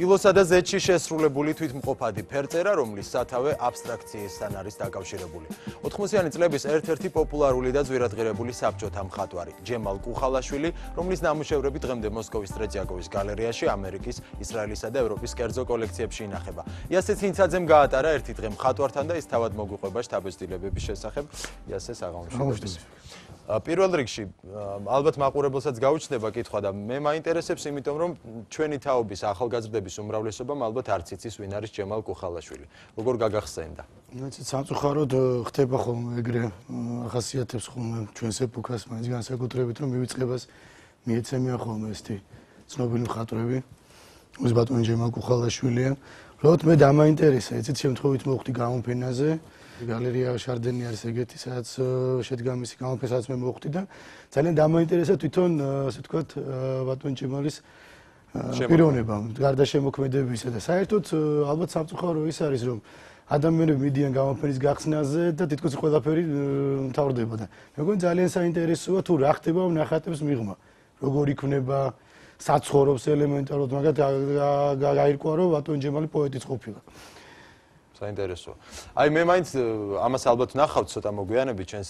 ტილოსა და ზეთში შესრულებული თვითმყოფადი ფერწერა, რომლის სათავე აბსტრაქციისთან არის დაკავშირებული. 80-იანი წლების ერთ-ერთი პოპულარული და ძვირადღირებული საბჭოთა მხატვარი ჯემალ კუხალაშვილი, რომლის ნამუშევრები დღემდე მოსკოვის ტრეციაკოვის გალერეაში, ამერიკის, ისრაელისა და ევროპის კერძო კოლექციებში ინახება. იასე ცინცაძემ გაატარა ერთი დღე მხატვართან და ის თავად მოგვიყვება შთაბეჭდილებების შესახებ. იასე საღამოში. პირველ რიგში ალბათ მაყურებელსაც გაუჩნდება კითხვა და მე მაინტერესებს, იმიტომ რომ ჩვენი თაობის ახალგაზრდების უმრავლესობამ ალბათ არც იცის ვინ არის ჯემალ კუხალაშვილი. როგორ გაგახსენდა? სამწუხაროდ ხდება ხოლმე ეგრე ახასიათებს ხოლმე ჩვენს ეპოქას, მაინც განსაკუთრებით რომ მივიწყებას მიეცემიან ხოლმე ესეთი ცნობილი მხატვრები. ეს ბატონი ჯემალ კუხალაშვილია. უბრალოდ მე დამაინტერესა, იცით, შემთხვევით მოვხდი გამოფენაზე. გალერეა შარდენი არის ეგეთი, სადაც შედგა მისი გამოფენა, სადაც მე მოვხდი და ძალიან დამაინტერესა თვითონ, ასე ვთქვათ, ბატონ ჯემალის პიროვნება, გარდა შემოქმედებისა და საერთოდ ალბათ სამწუხარო ის არის, რომ ადამიანები მიდიან გამოფენის გახსნაზე და თითქოს ყველაფერი მთავრდება და მეგონი ძალიან საინტერესოა თუ რა ხდება ნახატებს მიღმა, როგორ იქნება საცხოვრობს ელემენტარულად, მაგრამ გაირკვა რომ ბატონ ჯემალი პოეტიც ყოფილა. საინტერესოა. აი მე მაინც ამას ალბათ ნახავთ ცოტა მოგვიანებით ჩვენს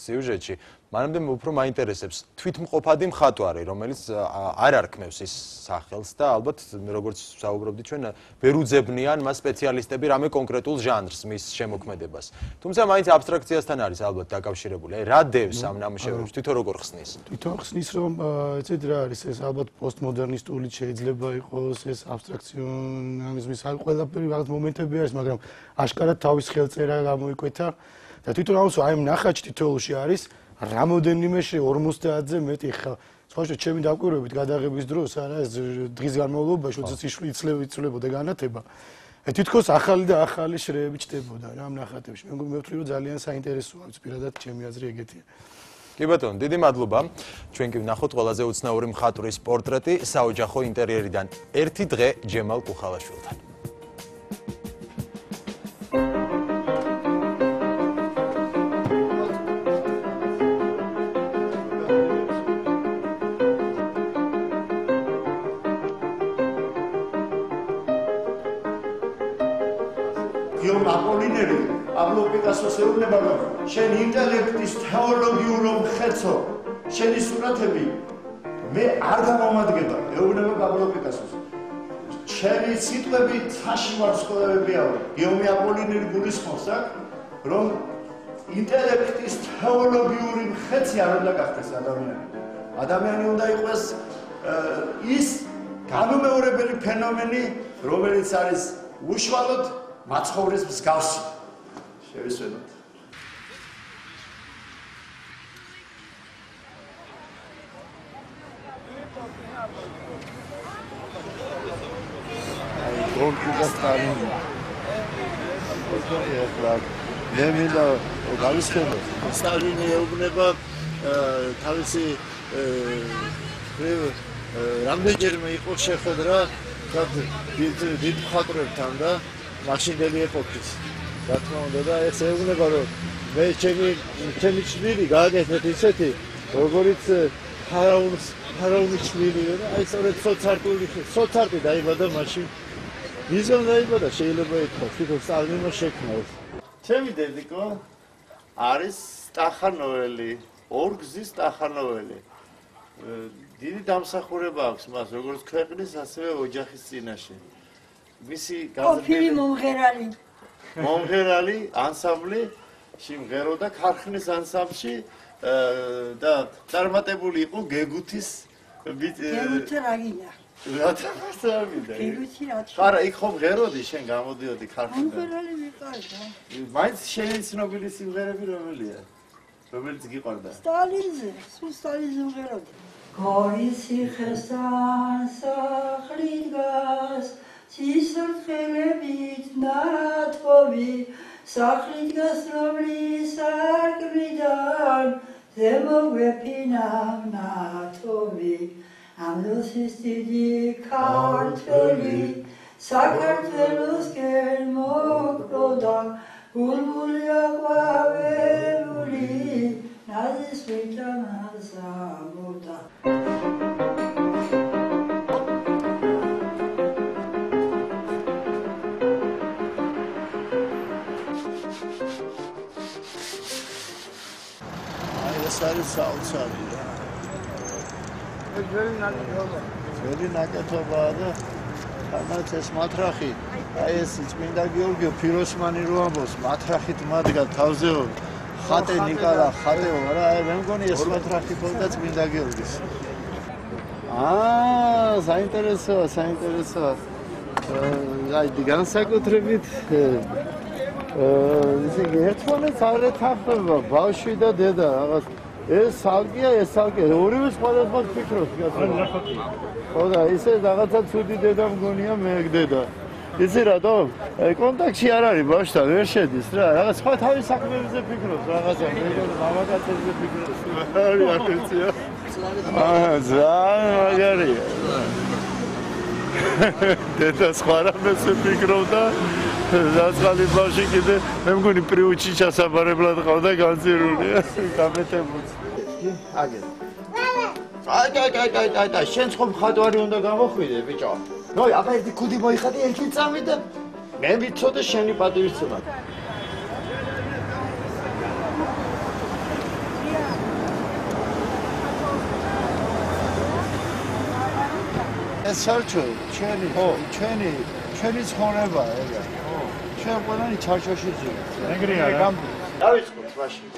სიუჟეტში. მანამდე უფრო მაინტერესებს თვითმყოფადი მხატვარი, რომელიც არ არქმევს ის სახელს და ალბათ როგორც საუბრობდით ჩვენ ვერ უძებნიან მას სპეციალისტები რამე კონკრეტულ ჟანრს მის შემოქმედებას. თუმცა მაინც აბსტრაქციასთან არის ალბათ დაკავშირებული. აი რა დევს ამ ნამუშევრებს, თვითონ როგორ ხსნის? თვითონ ხსნის რომ ეცეთ რა არის ეს ალბათ პოსტმოდერნისტული შეიძლება იყოს ეს აბსტრაქციონალიზმის ყველაფერი რაღაც მომენტები არის, მაგრამ აშკარად თავის ხელწერა გამოიკვეთა და თვითონ აი ამ ნახატში თითოეულში არის რამოდენიმეში 50-ზე მეტი სხვა ჩემი დაკვირვებით გადაღების დროს არა ეს დღის განმავლობაში 20 იცვლებოდა განათება. თითქოს ახალი და ახალი შრეები ჩნდებოდა რა ამ ნახატებში. მე ვთვლი რომ ძალიან საინტერესოა, პირადად ჩემი აზრი ეგეთია. კი ბატონო, დიდი მადლობა. ჩვენ კი ვნახოთ ყველაზე უცნაური მხატვრის პორტრეტი საოჯახო ინტერიერიდან. ერთი დღე ჯემალ კუხალაშვილთან. პაბლო პიკასოს ეუბნება, რომ შენ ინტელექტის თეოლოგიურ მხედრო, შენი სურათები მე არ გამომადგება, ეუბნება პაბლო პიკასოს. შენი სიტყვები ცაში ვარსკვლავებია. გიომი აპოლინერი გულისხმობს აქ, რომ ინტელექტის თეოლოგიური მხედრი არ უნდა გახდეს ადამიანი. ადამიანი უნდა იყოს ის განუმეორებელი ფენომენი, რომელიც არის უშუალოდ მაცხოვრის მსგავსი. შევისვენოთ. აი გორკი და სტალინი. მე მინდა გავისწრებო. სტალინი ეუბნება თავისი რამდენჯერმე იყო შეხვედრა დიდ მხატვრებთან და მაშინდელი ეპოქის. რა თქმა უნდა და ეს ეუბნება რომ მე ჩემი შვილი გააკეთეთ ისეთი როგორიც ფარაონის შვილი და აი სწორედ სოცარტი დაიბადა მაშინ მიზან დაიბადა შეიძლება ითქვას თვითონ სტალინმა შექმნა ეს. ჩემი დედიკო არის სტახანოველი, ორგზის სტახანოველი. დიდი დამსახურება აქვს მას როგორც ქვეყნის ასევე ოჯახის წინაშე. მისი გაზრდილი მომღერალი ანსამბლი სიმღერო და ქარხნის ანსამბლში და წარმატებული იყო გეგუთის გეგუთი რაგინა რა თამაშია გეგუთი რა არა იქ ხომ ღეროდი შენ გამოდიოდი ქარხნიდან მომღერალი ვიყავდა მაინც შენი ცნობილი სიმღერები რომელია რომელიც გიყვარდა სტალინზე სულ სტალინზე ვღეროდი გორის ციხესთან სახლით გას სისხლებით ნათბობი სახლით გასრომლის სარკმლიდან ზემოგვეფინავ ნათბობი ამლოსის დიდი ქართველი საქართველოსკენ მოკვდა ბულბული აყვავებული ნაზის ვიტანაზამოდა ეს არის საოცარი რა. ძველი ნაკეთობაა და თანაც ეს მათრახი, აი ეს წმინდა გიორგი ფიროსმანი რო ამბობს, მათრახით მადგა თავზეო ხატე ნიკალა ხატეო რა, აი მე მგონი ეს მათრახი თქონდა წმინდა გიორგის. საინტერესოა, საინტერესოა. აი განსაკუთრებით ისე ერთმანეთს არ ეთანხმება ბავშვი და დედა რაღაც ეს სალკია, ეს სალკია, ორივე სხვადასხვა ფიქრობს გასაგებია. ხო და ისე რაღაცა ცუდი დედა მგონია მე დედა. იცი რატო? კონტაქტში არ არის ბავშვთან, ვერ შედის რა. რაღაც სხვა თავის საქმეებზე ფიქრობს, რაღაცა მეგონა მამაკაცებზე ფიქრობს. არის აკეცია. ძალიან მაგარია. დედა სხვა რამეს ფიქრობდა. ზაწყალი ბავშვი კიდე მე მგონი პრიუჩი ჩასაბარებლად ყავდა განცირულია. გამეთებუց. აგერ. აი, შენ ხომ ხატვარი უნდა გამოხვიდე, ბიჭო. ნოი, აბა ერთი ქუდი მოიხადე, ერთი წამი და მე ვიცოდე შენი პატივისცემა. ეს საერთო ჩვენი ცხოვრებაა ეგა. ჩვენ ყველანი ჩარჩოში ვზივართ. ეგრეა რა. დავიწყოთ მაშინ.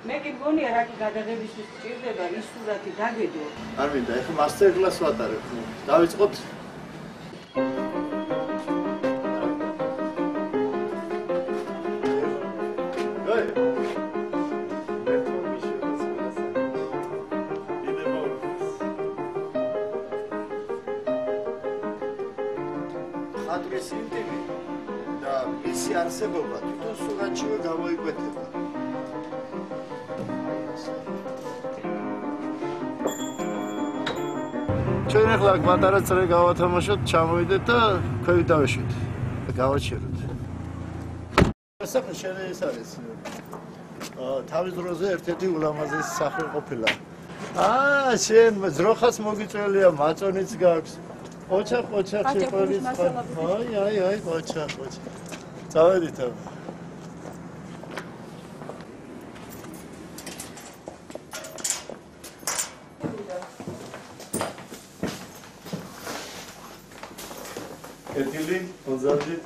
მე გიგონია რა კი გადაღებისთვის სჭირდება ის სურათი დაგედო. არ მინდა, ეხლა მასტერ კლასს ვატარებ. დავიწყოთ. ხატვის ინტიმი და მისი არსებობა თვითონ სურათშივე გამოიკვეთება. ჩვენ ახლა პატარა წრე გავათამაშოთ, ჩამოვიდეთ და ქვევით დავეშვით. გავაჩეროთ. სახე შენ ეს არის. თავის დროზე ერთ-ერთი ულამაზესი სახე ყოფილა. შენ ძროხას მოგიწველია, მაწონიც გაქვს. ოჩახ შეყვერის ხარ. აი, ოჩახ. წავედით ამ. ეთილი, პოზაჟი.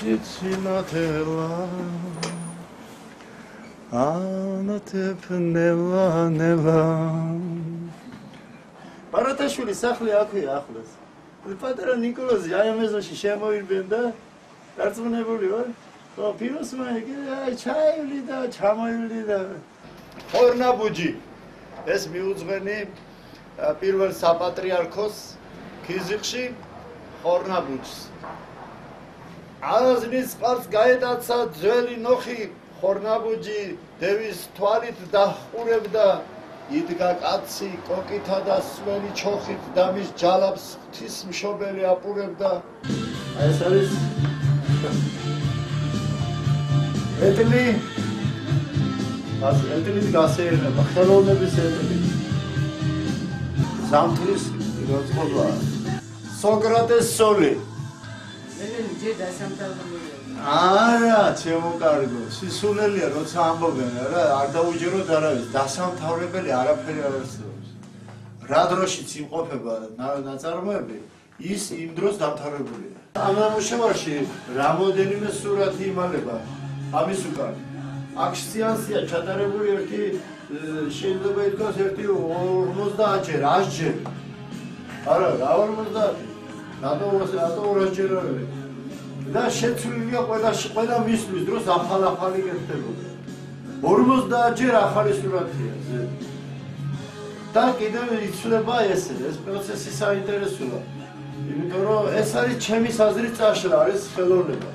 Чемуцицинатела ანათეფნელა პარატაშვილი სახლი აქვეა ახლოს. პატარა ნიკოლოზი აი ამ ეზოში შემოირბენ და დარწმუნებული ვარ. ხო, ფიროსმა აი ჩაივლი და ჩამოივლი და ხორნაბუჯი ეს მიუძღვენი პირველ საპატრიარქოს ქიზიყში ხორნაბუჯს. აზნის წყალს გაეტაცა ძველი ნოხი ხორნაბუჯი დევის თვალით დაჰყურებდა იდგა კაცი კოკითა და სველი ჩოხით და მის ჯალაბს ღვთის მშობელი აპურებდა. აი ეს არის ეთილი ეთილით გასეირნება ხელოვნების ეთილი ზამთრის როწყობა სოკრატეს სოლი არა, ჩემო კარგო, სისულელია როცა ამბობენ რა, არ დაუჯეროთ არავის, დასამთავრებელი არაფერი არ არსებობს. რა დროშიც იმყოფება ნაწარმოები, ის იმ დროს დამთავრებულია. ამ ნამუშევარში რამოდენიმე სურათი იმალება ამის უკან. აქ სეანსია ჩატარებული ერთი შეიძლება ითქვას ერთი 50-ჯერ, 100-ჯერ. არა, რა 50? რატო 200-ჯერ არ არის? და შეცვლილია ყველა მისვლის დროს ახალი კეთდებოდა. 50-ჯერ ახალი სურათია. და კიდევ იცვლება ეს პროცესი საინტერესოა. იმიტომ რომ ეს არის ჩემი აზრით წაშლა, არის ხელოვნება.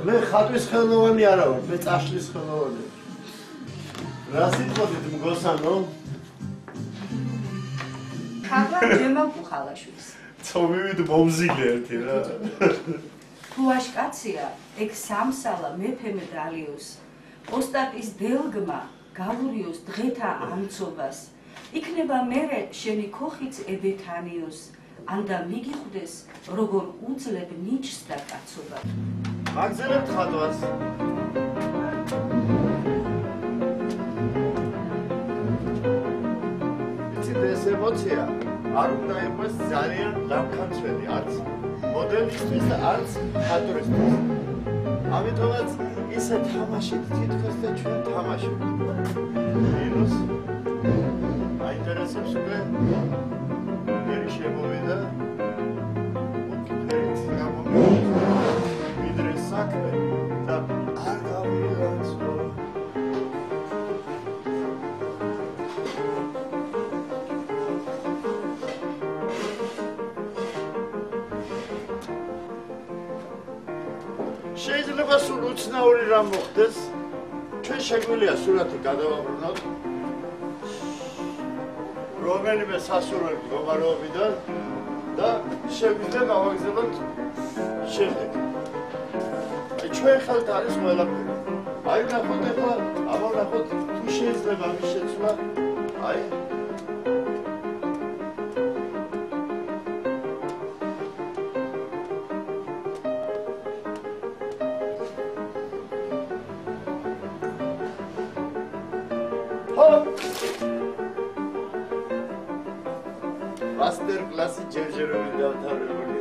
მე ხატვის ხელოვანი არა ვარ, მე წაშლის ხელოვანი. რა სიტყვით მგოსანო? ხატვა ჯემალ კუხალაშვილს. ცომივით მომზილე ერთი რა. ფუაშკაცია, ეგ სამსალა მეფე მედალიოს. ოსტატის დელგმა გალურიოს დღეთა ამცობას იქნება მერე შენი ქოხიც ებეთანიოს ანდა მიგიხვდეს როგორ უძლებ ნიჩს და კაცობა მაგზელებთ ხატვას იცით ეს ემოცია არ უნდა იყოს ძალიან დამქანცველი არც მოდელისთვის და არც ხატვისთვის ამიტომაც ისე თამაშით თითქოს და ჩვენ თამაშობთ მინუს აინტერესებს უკვე მერი შემოვიდა უკიდურეს გამომივიდა ვიდრე საქმე და არ გავიღაცო შეიძლება სულ უცნაური რამ მოხდეს ჩვენ შეგვიძლია სურათი გადავაბრუნოთ რომელიმე სასურველი მდგომარეობიდან და შეგვიძლია გავაგზავნოთ შემდეგ. აი ჩვენ ხელთ არის ყველაფერი. აი ნახოთ ახლა, აბა ნახოთ თუ შეიძლება ამის შეცვლა. აი Master klasi ჯერჯერობით დავთავრებული